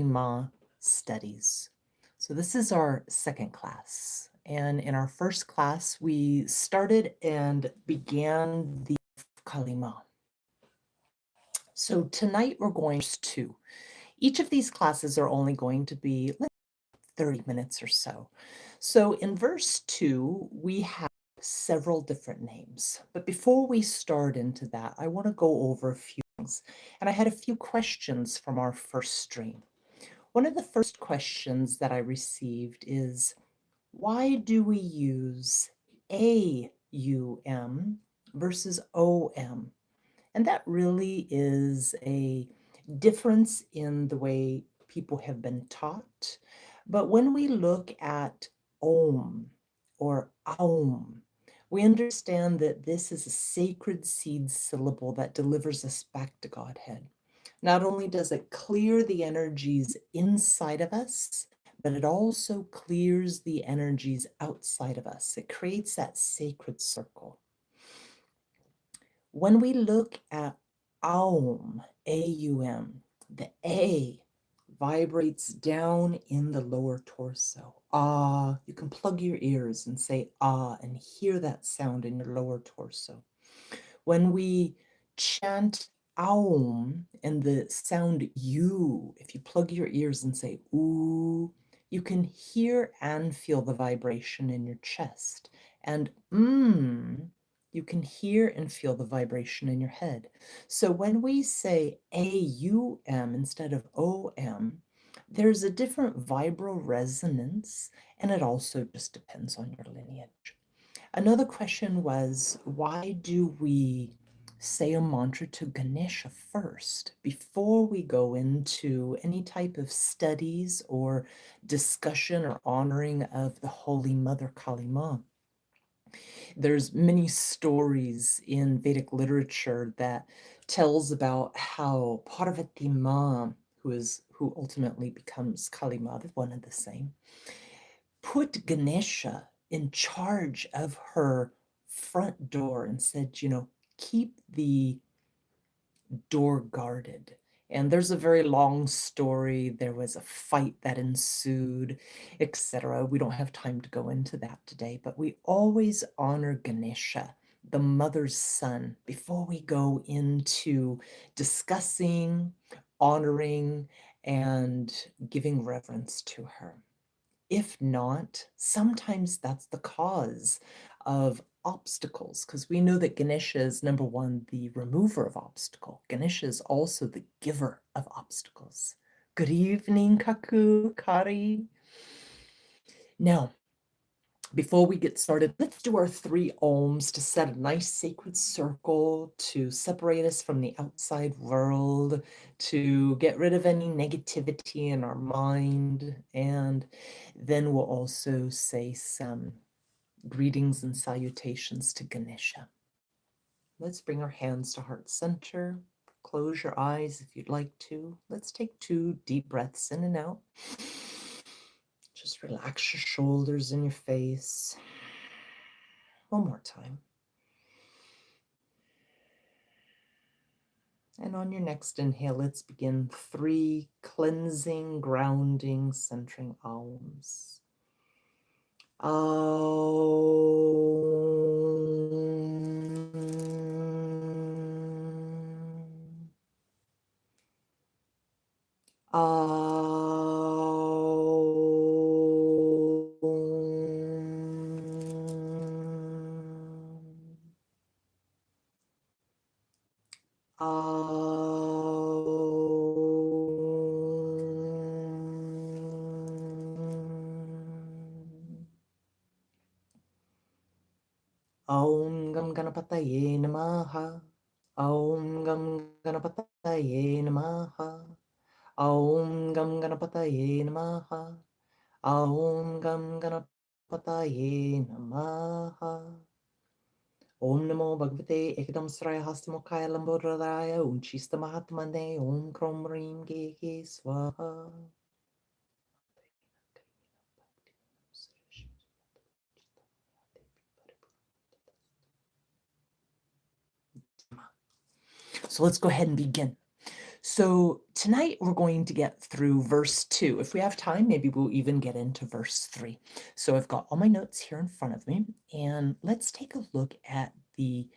Mā studies. So this is our second class. And in our first class, we started and began the Kālī Mā. So tonight we're going to each of these classes are only going to be 30 minutes or so. So in verse 2, we have several different names. But before we start into that, I want to go over a few things. And I had a few questions from our first stream. One of the first questions that I received is, why do we use AUM versus OM? And that really is a difference in the way people have been taught. But when we look at Om or Aum, we understand that this is a sacred seed syllable that delivers us back to Godhead. Not only does it clear the energies inside of us, but it also clears the energies outside of us. It creates that sacred circle. When we look at Aum, A-U-M, the A vibrates down in the lower torso. Ah, you can plug your ears and say ah and hear that sound in your lower torso. When we chant Aum and the sound U, if you plug your ears and say ooh, you can hear and feel the vibration in your chest. And you can hear and feel the vibration in your head. So when we say AUM instead of OM, there's a different vibral resonance, and it also just depends on your lineage. Another question was, why do we say a mantra to Ganesha first before we go into any type of studies or discussion or honoring of the Holy Mother Kālī Mā? There's many stories in Vedic literature that tells about how Parvati Mā, who ultimately becomes Kālī Mā, they're one and the same, put Ganesha in charge of her front door and said, keep the door guarded. And there's a very long story. There was a fight that ensued, etc. We don't have time to go into that today, but we always honor Ganesha, the mother's son, before we go into discussing, honoring, and giving reverence to her. If not, sometimes that's the cause of obstacles, because we know that Ganesha is, number one, the remover of obstacle. Ganesha is also the giver of obstacles. Good evening, Kaku, Kari. Now, before we get started, let's do our 3 Oms to set a nice sacred circle to separate us from the outside world, to get rid of any negativity in our mind. And then we'll also say some greetings and salutations to Ganesha. Let's bring our hands to heart center. Close your eyes if you'd like to. Let's take 2 deep breaths in and out. Just relax your shoulders and your face. One more time. And on your next inhale, let's begin 3 cleansing, grounding, centering Aums. Om Gam Ganapataye Namaha. Om Gam Ganapataye Namaha. Om Gam Ganapataye Namaha. Om Gam Ganapataye Namaha. Om Namo Bhagavate Ekadam Sraya Hastamokaya Lambodradaya Unchista Mahatmane Om Krom Rim Gege Swaha. So let's go ahead and begin. So tonight we're going to get through verse 2. If we have time, maybe we'll even get into verse 3. So I've got all my notes here in front of me, and let's take a look at the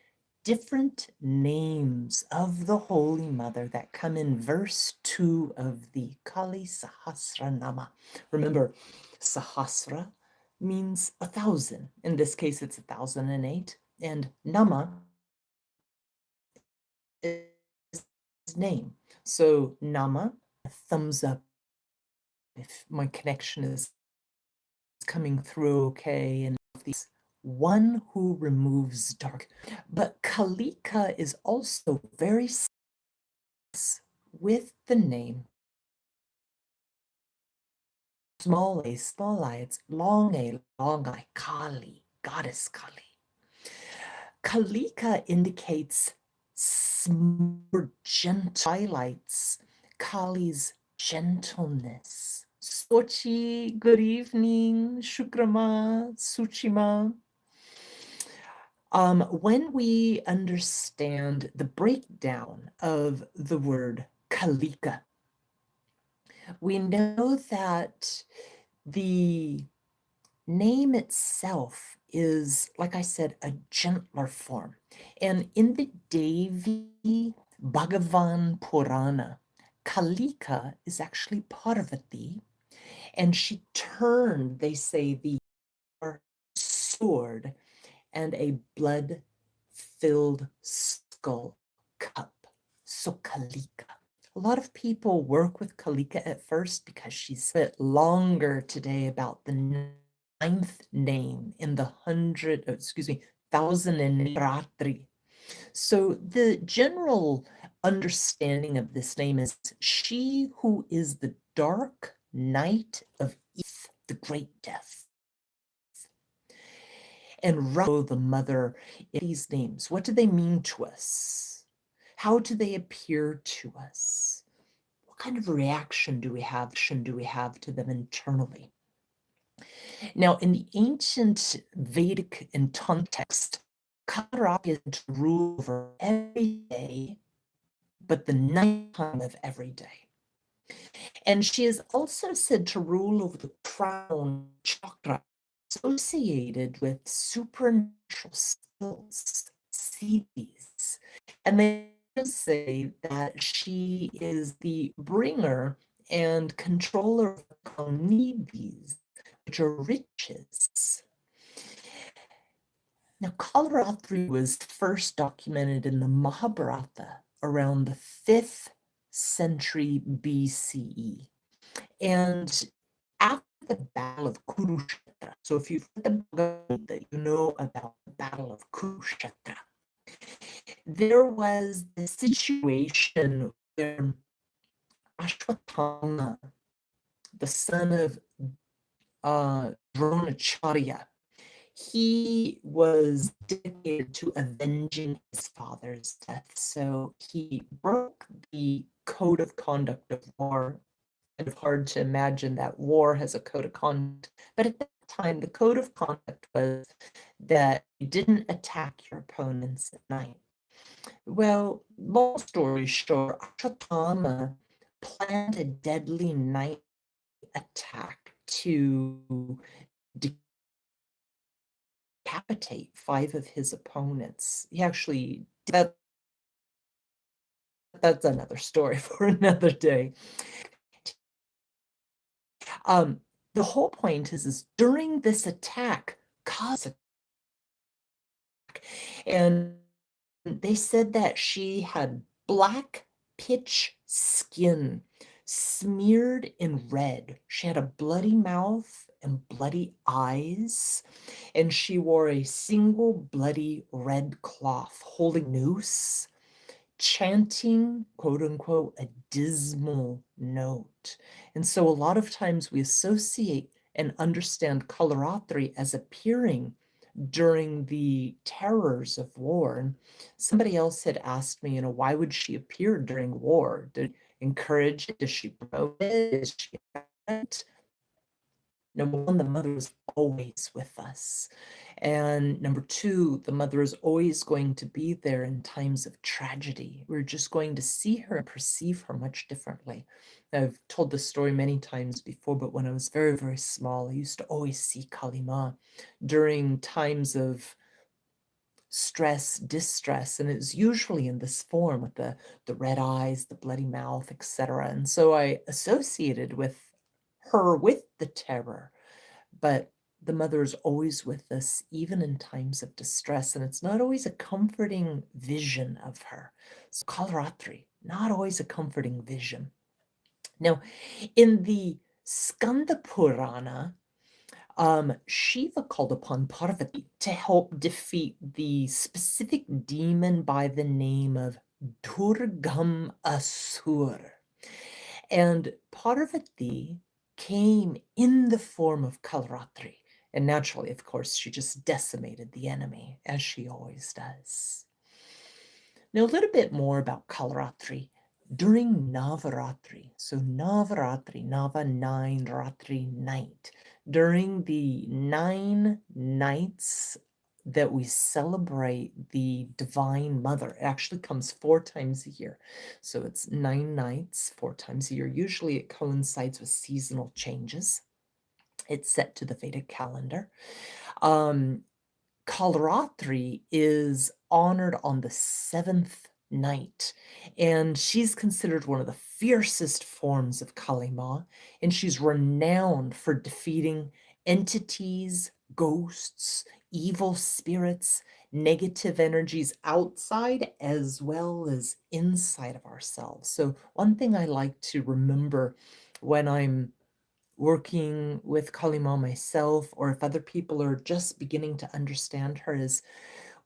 different names of the Holy Mother that come in verse 2 of the Kālī Sahasranāma. Remember, Sahasra means 1,000. In this case, it's 1,008. And Nama is name. So Nama, a thumbs up if my connection is coming through okay, and these one who removes dark. But Kālikā is also very with the name small I, it's long I, Kālī, goddess Kālī. Kālikā indicates more gentle, highlights Kālī's gentleness. Sochi, good evening, Shukrama, Suchima. When we understand the breakdown of the word Kālikā, we know that the name itself is, like I said, a gentler form. And in the Devi Bhagavan Purana, Kālikā is actually Parvati, and she turned, they say, the sword and a blood-filled skull cup. So Kālikā. A lot of people work with Kālikā at first because she's a bit longer today about the 9th name in the 1,000 and Ratri. So the general understanding of this name is she who is the dark night of Eth, the great death. And the mother in these names, what do they mean to us? How do they appear to us? What kind of reaction do we have to them internally? Now, in the ancient Vedic and Tantra text, Kālarātiśca is to rule over every day, but the nighttime of every day. And she is also said to rule over the crown chakra associated with supernatural skills, siddhis. And they say that she is the bringer and controller of kāminīs, which are riches. Now, Kulavartmaprakāśinī was first documented in the Mahabharata around the 5th century BCE. And after the Battle of Kurukshetra, so if you've read the Bhagavad Gita, you know about the Battle of Kurukshetra. There was the situation where Ashwatthama, the son of Dronacharya, he was dedicated to avenging his father's death. So he broke the code of conduct of war. Kind of hard to imagine that war has a code of conduct. But at that time, the code of conduct was that you didn't attack your opponents at night. Well, long story short, Ashwatthama planned a deadly night attack to decapitate 5 of his opponents. He actually did that's another story for another day. The whole point is during this attack, and they said that she had black pitch skin smeared in red. She had a bloody mouth and bloody eyes, and she wore a single bloody red cloth holding noose, chanting, quote unquote, a dismal note. And so a lot of times we associate and understand Kālarātiśca as appearing during the terrors of war. And somebody else had asked me, why would she appear during war? Did encourage it? Does she promote it? Is she a Number one, the mother was always with us. And number two, the mother is always going to be there in times of tragedy. We're just going to see her and perceive her much differently. I've told this story many times before, but when I was very, very small, I used to always see Kālī Mā during times of stress, distress, and it's usually in this form with the red eyes, the bloody mouth, etc. And so I associated with her with the terror, but the mother is always with us, even in times of distress, and it's not always a comforting vision of her. So Kālarātiśca, not always a comforting vision. Now, in the Skanda Purana, Shiva called upon Parvati to help defeat the specific demon by the name of Durgam Asur. And Parvati came in the form of Kālarātiśca. And naturally, of course, she just decimated the enemy, as she always does. Now, a little bit more about Kālarātiśca. During Navaratri, so Navaratri, Nava 9, Ratri night, during the 9 nights that we celebrate the Divine Mother, it actually comes 4 times a year. So it's 9 nights, 4 times a year. Usually it coincides with seasonal changes. It's set to the Vedic calendar. Kālarātiśca is honored on the 7th night, and she's considered one of the fiercest forms of Kālī Mā, and she's renowned for defeating entities, ghosts, evil spirits, negative energies outside as well as inside of ourselves. So one thing I like to remember when I'm working with Kālī Mā myself, or if other people are just beginning to understand her, is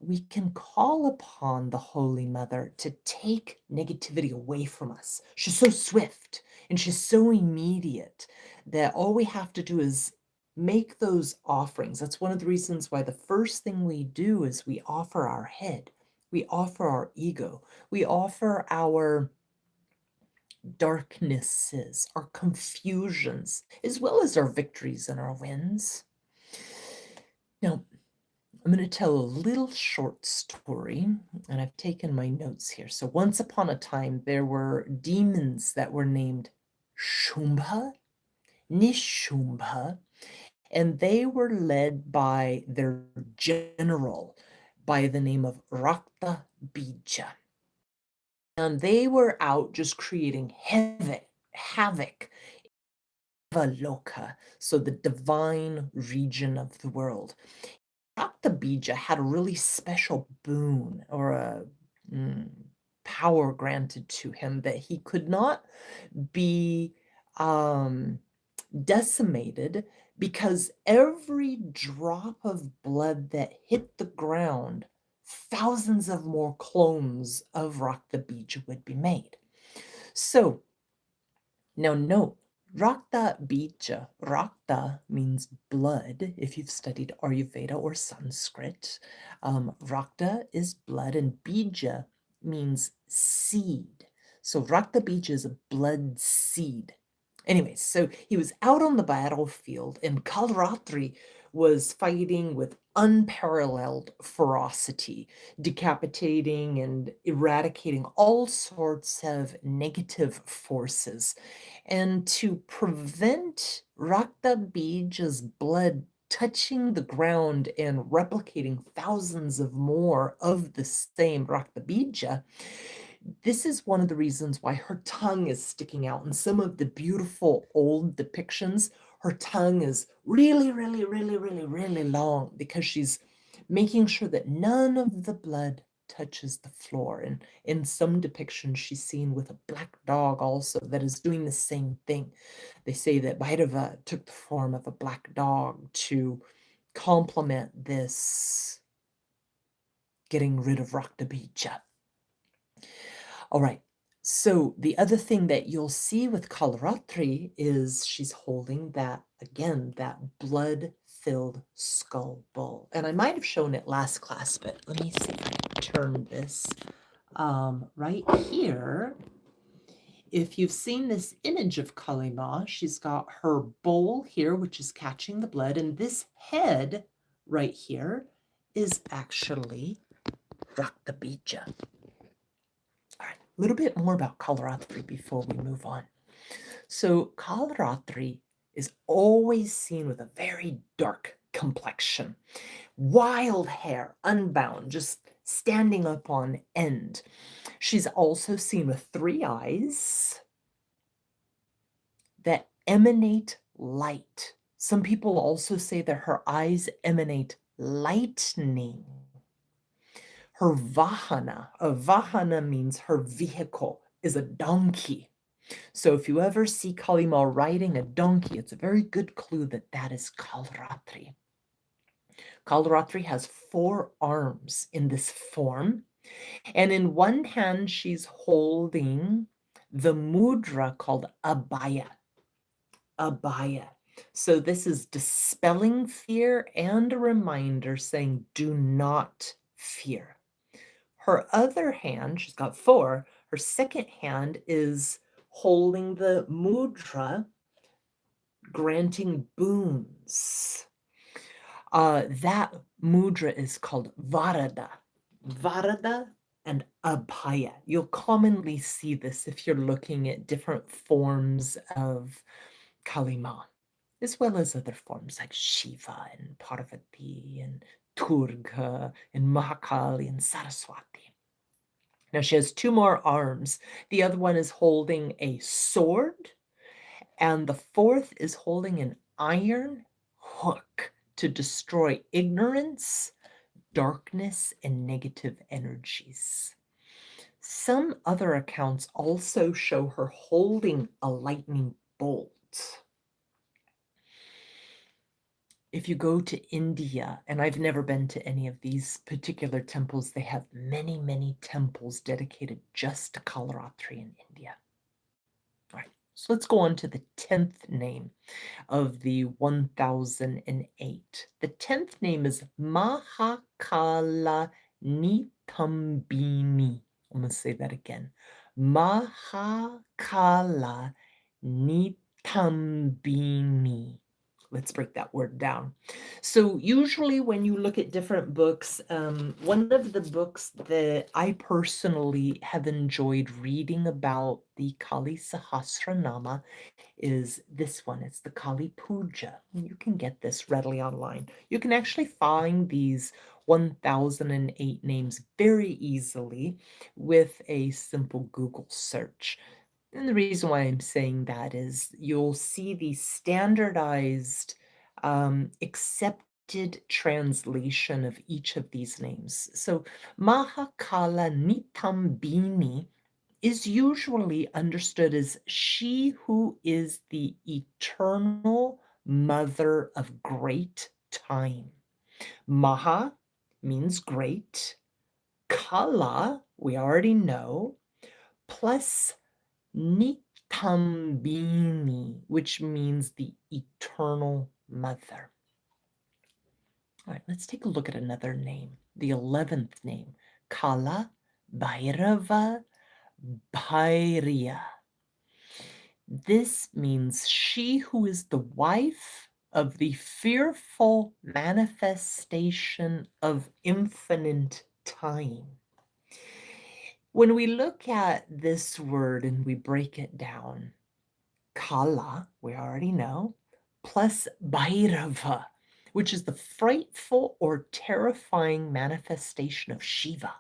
we can call upon the Holy Mother to take negativity away from us. She's so swift and she's so immediate that all we have to do is make those offerings. That's one of the reasons why the first thing we do is we offer our head, we offer our ego, we offer our darknesses, our confusions, as well as our victories and our wins. Now, I'm going to tell a little short story, and I've taken my notes here. So once upon a time, there were demons that were named Shumbha, Nishumbha, and they were led by their general by the name of Rakta Bija. And they were out just creating havoc, Loka, so the divine region of the world. Rakta Bija had a really special boon or a power granted to him that he could not be decimated, because every drop of blood that hit the ground, thousands of more clones of Rakta Bija would be made. So now note, Rakta Bija, Rakta means blood, if you've studied Ayurveda or Sanskrit. Rakta is blood, and Bija means seed. So Rakta Bija is a blood seed. Anyways, so he was out on the battlefield, and Kālarātiśca was fighting with unparalleled ferocity, decapitating and eradicating all sorts of negative forces. And to prevent Rakta Bija's blood touching the ground and replicating thousands of more of the same Rakta Bija, this is one of the reasons why her tongue is sticking out. In some of the beautiful old depictions, her tongue is really, really, really, really, really long, because she's making sure that none of the blood touches the floor. And in some depictions, she's seen with a black dog also that is doing the same thing. They say that Bhairava took the form of a black dog to complement this getting rid of Rakta Bija. All right, so the other thing that you'll see with Kālarātiśca is she's holding that, again, that blood-filled skull bowl. And I might have shown it last class, but let me see if I can turn this right here. If you've seen this image of Kālī Mā, she's got her bowl here, which is catching the blood, and this head right here is actually Raktabija. All right, a little bit more about Kalaratri before we move on. So Kalaratri is always seen with a very dark complexion, wild hair, unbound, just standing up on end. She's also seen with 3 eyes that emanate light. Some people also say that her eyes emanate lightning. Her vahana, a vahana means her vehicle, is a donkey. So if you ever see Kālī Mā riding a donkey, it's a very good clue that that is Kalaratri. Kalaratri has 4 arms in this form, and in one hand she's holding the mudra called abhaya. Abhaya. So this is dispelling fear and a reminder saying, do not fear. Her other hand, she's got 4, her second hand is holding the mudra, granting boons. That mudra is called Varada. Varada and Abhaya. You'll commonly see this if you're looking at different forms of Kālī Mā, as well as other forms like Shiva and Parvati and Durga and Mahākāli and Saraswati. Now she has 2 more arms. The other one is holding a sword, and the 4th is holding an iron hook to destroy ignorance, darkness, and negative energies. Some other accounts also show her holding a lightning bolt. If you go to India, and I've never been to any of these particular temples, they have many, many temples dedicated just to Kalaratri in India. All right, so let's go on to the 10th name of the 1008. The 10th name is mahākālanitambinī. I'm going to say that again. Mahākālanitambinī. Let's break that word down. So usually when you look at different books, one of the books that I personally have enjoyed reading about the Kālī Sahasranāma is this one. It's the Kali Puja. You can get this readily online. You can actually find these 1008 names very easily with a simple Google search. And the reason why I'm saying that is you'll see the standardized, accepted translation of each of these names. So mahākālanitambinī is usually understood as she who is the eternal mother of great time. Maha means great. Kala, we already know, plus Nitambinī, which means the eternal mother. All right, let's take a look at another name, the 11th name, Kālabhairavabhāryā. This means she who is the wife of the fearful manifestation of infinite time. When we look at this word and we break it down, Kala, we already know, plus Bhairava, which is the frightful or terrifying manifestation of Shiva.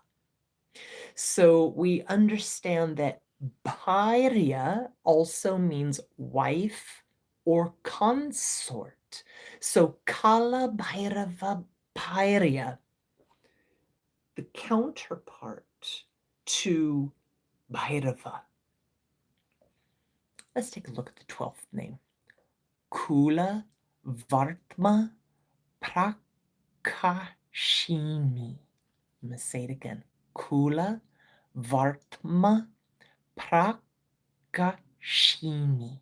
So we understand that Bhairya also means wife or consort. So Kālabhairavabhāryā, the counterpart to Bhairava. Let's take a look at the 12th name. Kulavartmaprakāśinī. I'm going to say it again. Kulavartmaprakāśinī.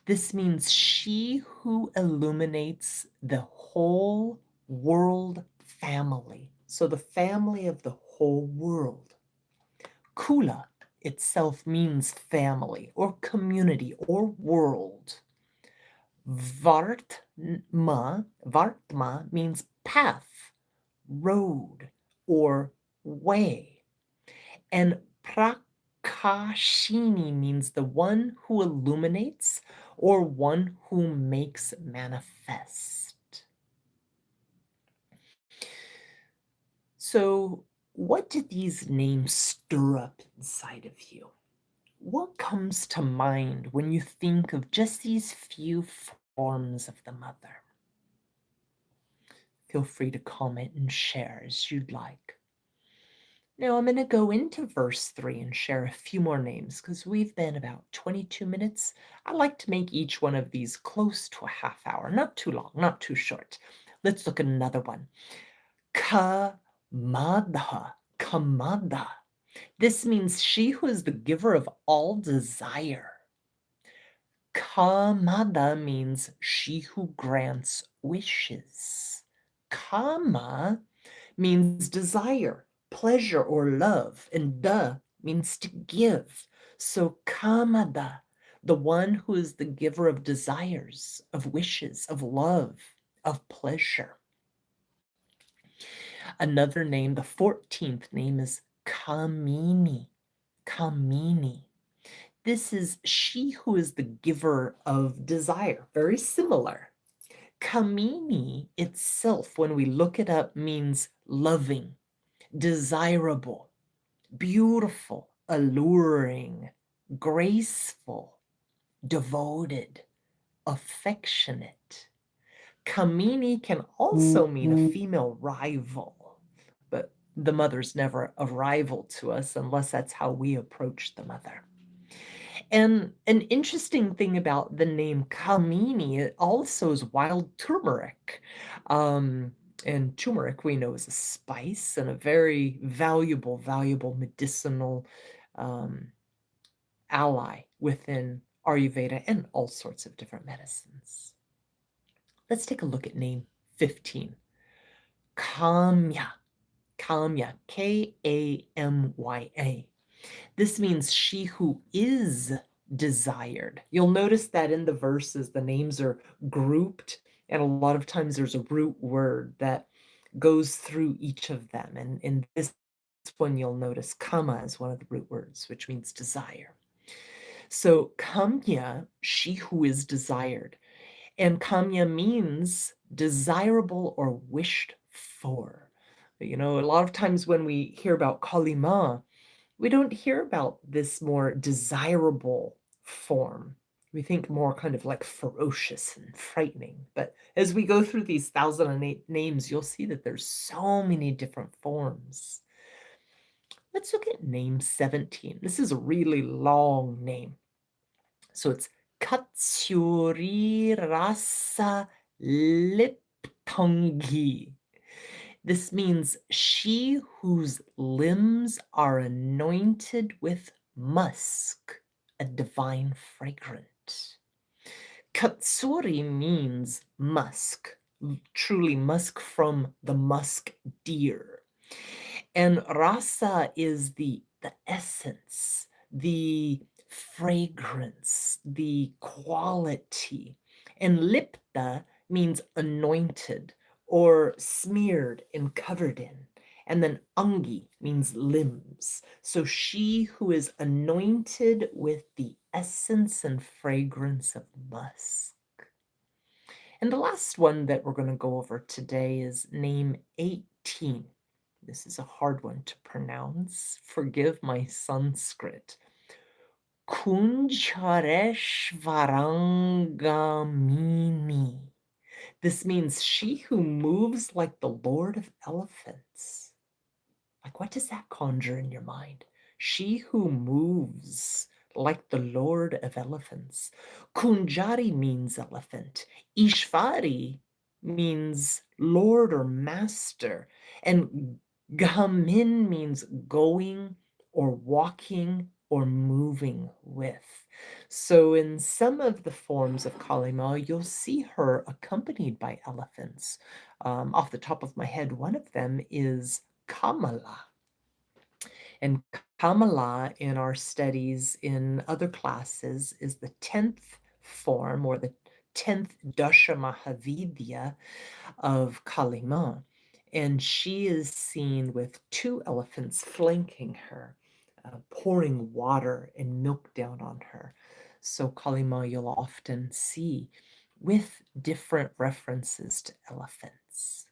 This means she who illuminates the whole world family. So the family of the whole world. Kula itself means family or community or world. Vartma means path, road, or way. And prakāśinī means the one who illuminates or one who makes manifest. So, what do these names stir up inside of you? What comes to mind when you think of just these few forms of the mother? Feel free to comment and share as you'd like. Now I'm going to go into verse 3 and share a few more names because we've been about 22 minutes. I like to make each one of these close to a half hour, not too long, not too short. Let's look at another one. Kāmadā, Kāmadā. This means she who is the giver of all desire. Kāmadā means she who grants wishes. Kāmyā means desire, pleasure, or love, and da means to give. So Kāmadā, the one who is the giver of desires, of wishes, of love, of pleasure. Another name, the 14th name, is kāminī, kāminī. This is she who is the giver of desire, very similar. Kāminī itself, when we look it up, means loving, desirable, beautiful, alluring, graceful, devoted, affectionate. Kāminī can also mean a female rival, but the mother's never a rival to us unless that's how we approach the mother. And an interesting thing about the name kāminī, it also is wild turmeric. And turmeric we know is a spice and a very valuable medicinal ally within Ayurveda and all sorts of different medicines. Let's take a look at name 15. Kāmyā, kāmyā, Kāmyā. This means she who is desired. You'll notice that in the verses, the names are grouped, and a lot of times there's a root word that goes through each of them. And in this one, you'll notice kama is one of the root words, which means desire. So kāmyā, she who is desired. And kāmyā means desirable or wished for. You know, a lot of times when we hear about Kālī Mā, we don't hear about this more desirable form. We think more kind of like ferocious and frightening. But as we go through these 1008 names, you'll see that there's so many different forms. Let's look at name 17. This is a really long name. So it's kastūrīrasaliptāṅgī. This means she whose limbs are anointed with musk, a divine fragrance. Kastūrī means musk, truly musk from the musk deer. And rasa is the essence, the fragrance, the quality. And lipta means anointed or smeared and covered in. And then angi means limbs. So she who is anointed with the essence and fragrance of musk. And the last one that we're going to go over today is name 18. This is a hard one to pronounce. Forgive my Sanskrit. Kuñjareśvaragāminī. This means she who moves like the Lord of Elephants. Like, what does that conjure in your mind? She who moves like the Lord of Elephants. Kunjari means elephant. Ishvari means Lord or Master. And Gamin means going or walking or moving with. So in some of the forms of Kālī Mā, you'll see her accompanied by elephants. Off the top of my head, one of them is Kāmalā. And Kāmalā in our studies in other classes is the 10th form or the 10th Dasha Mahavidya of Kālī Mā. And she is seen with 2 elephants flanking her, pouring water and milk down on her. So Kālī Mā you'll often see with different references to elephants.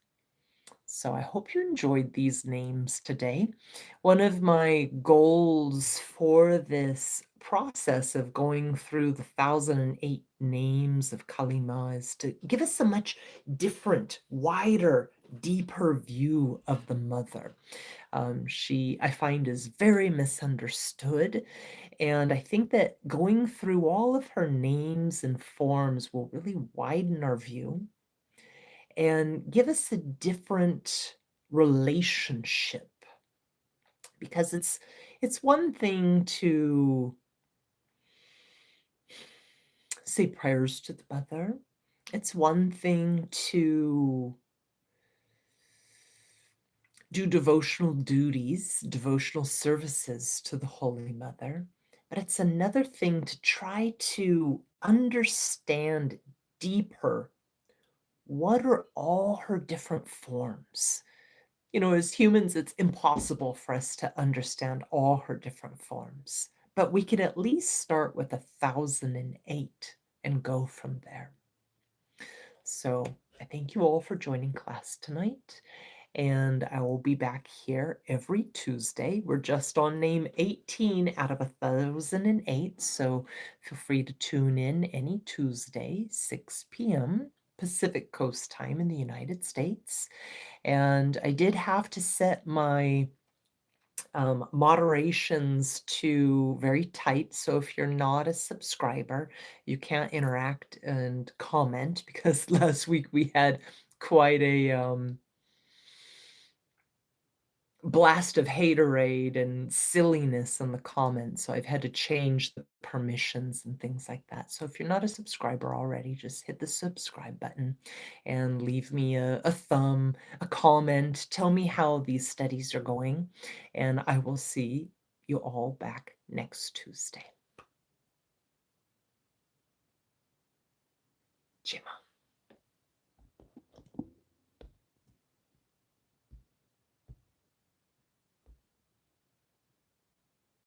So I hope you enjoyed these names today. One of my goals for this process of going through the 1008 names of Kālī Mā is to give us a much different, wider, deeper view of the mother. She, I find, is very misunderstood. And I think that going through all of her names and forms will really widen our view and give us a different relationship. Because it's one thing to say prayers to the mother. It's one thing to do devotional duties, devotional services to the Holy Mother. But it's another thing to try to understand deeper what are all her different forms. You know, as humans, it's impossible for us to understand all her different forms, but we can at least start with 1008 and go from there. So I thank you all for joining class tonight, and I will be back here every Tuesday. We're just on name 18 out of 1008, so feel free to tune in any Tuesday, 6 p.m. Pacific Coast time in the United States. And I did have to set my moderations to very tight. So if you're not a subscriber, you can't interact and comment, because last week we had quite a blast of haterade and silliness in the comments. So I've had to change the permissions and things like that. So if you're not a subscriber already, just hit the subscribe button and leave me a thumb, a comment. Tell me how these studies are going, and I will see you all back next Tuesday. Jima.